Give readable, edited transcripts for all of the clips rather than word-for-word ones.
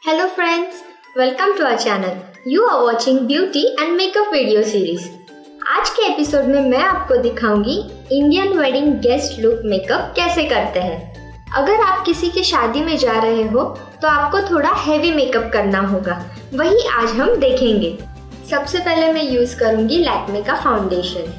Hello friends, welcome to our channel. You are watching beauty and makeup video series. आज के episode में मैं आपको दिखाऊंगी Indian wedding guest look makeup कैसे करते हैं। अगर आप किसी की शादी में जा रहे हो तो आपको थोड़ा हेवी मेकअप करना होगा, वही आज हम देखेंगे। सबसे पहले मैं यूज करूंगी लैक्मे का फाउंडेशन।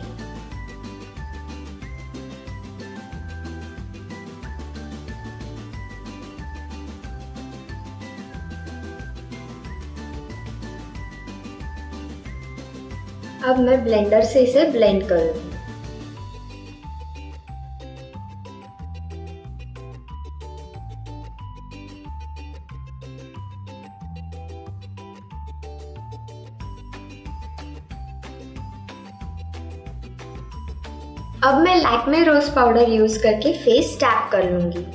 अब मैं ब्लेंडर से इसे ब्लेंड करूंगी। अब मैं लैक्मे रोज पाउडर यूज करके फेस टैप कर लूंगी।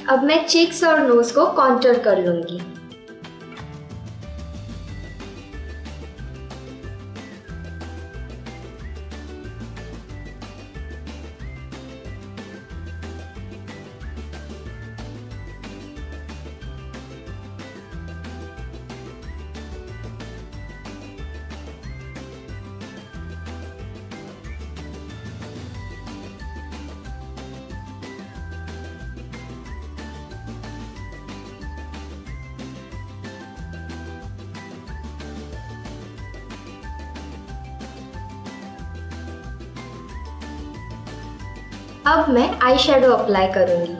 अब मैं चीक्स और नोज को कॉन्टूर कर लूंगी। अब मैं आई शेडो अप्लाई करूंगी।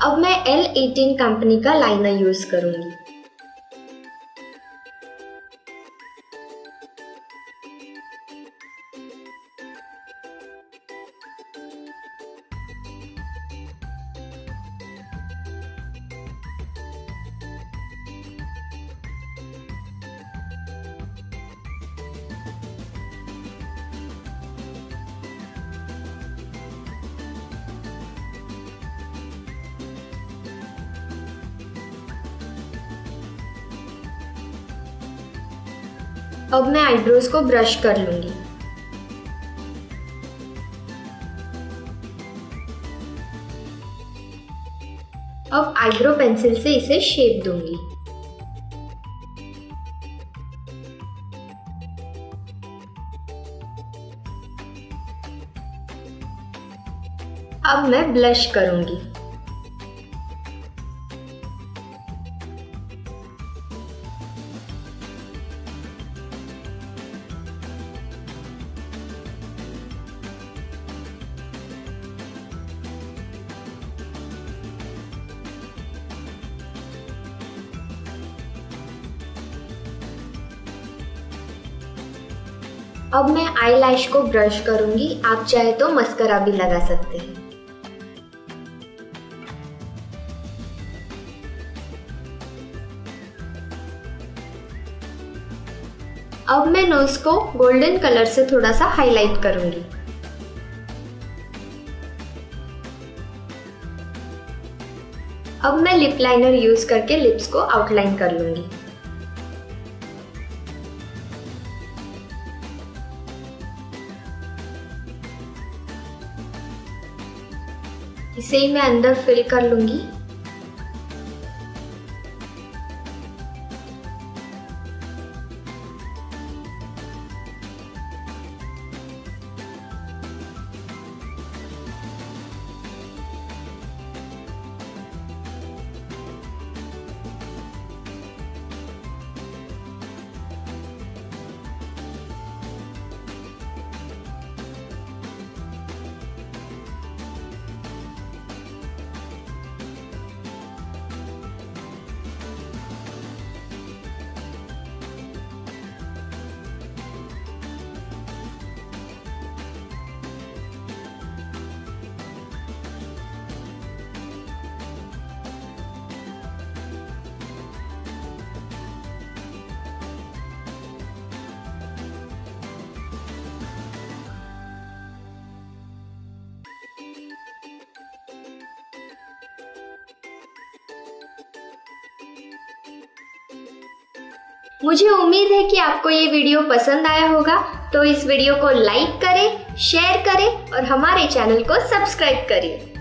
अब मैं L18 कंपनी का लाइनर यूज करूंगी। अब मैं आईब्रोज को ब्रश कर लूंगी। अब आईब्रो पेंसिल से इसे शेप दूंगी। अब मैं ब्लश करूंगी। अब मैं आईलैश को ब्रश करूंगी, आप चाहे तो मस्करा भी लगा सकते हैं। अब मैं नोज को गोल्डन कलर से थोड़ा सा हाईलाइट करूंगी। अब मैं लिप लाइनर यूज करके लिप्स को आउटलाइन कर लूंगी। इसे ही मैं अंदर फिल कर लूंगी। मुझे उम्मीद है कि आपको ये वीडियो पसंद आया होगा, तो इस वीडियो को लाइक करें, शेयर करें और हमारे चैनल को सब्सक्राइब करें।